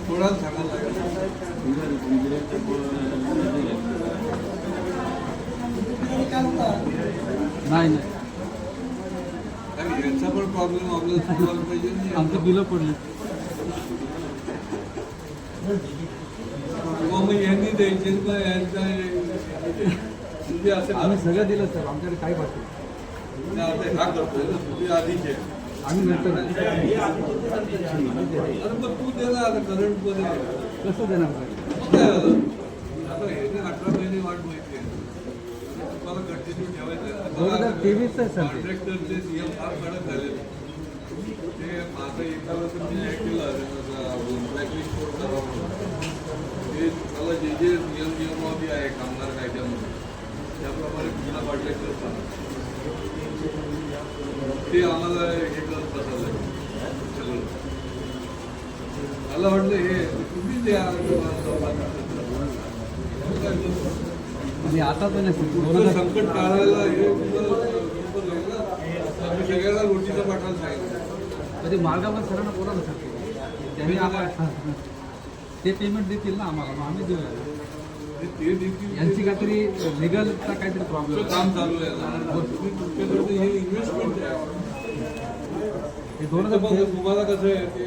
थोडा सांगायला नाही यांचा पण प्रॉब्लेम आपल्याला सोडवायला पाहिजे. आमची बिलं पडली किंवा मग यांनी द्यायचे ना यांचा असेल. आम्ही सगळं दिलं सर, आमच्याकडे काही बाकी आता हा करतोय ना तुम्ही आधीचे आम्ही नंतर अरे मग तू दे ना आता करंट मध्ये कसं देणार सर? आता हे ना 18 महिने वाट माहिती आहे तुम्हाला कंटिन्यू ठेवायचं. 2023 आहे सर ते. कॉन्ट्रॅक्टरचे नियम फार कडक झाले ते. माझं एका वेळेस मी हे केलं ब्लॅकलिस्ट कोड करावं ते मला जे जे नियमावली आहे कामगार कायद्यामध्ये त्याप्रमाणे पुन्हा कॉन्ट्रॅक्टर चालू ते आम्हाला हे करत बसायला सगळं. मला वाटलं हे तुम्ही द्या आणि आता तर नाही तुमचं संकट टाळायला हे आम्ही सगळ्यांना रोटीचा पाठायला सांगितलं. म्हणजे मार्गावर सरांना बोला ना सर, त्यांनी आम्हाला ते पेमेंट देतील ना आम्हाला, मग आम्ही देऊया. ते देखील यांची काहीतरी लिगलचा काहीतरी प्रॉब्लेम काम चालू आहे ना. तुम्ही तुमच्याकडे हे इन्व्हेस्टमेंट आहे. हे 2023 तुम्हाला कसं आहे ते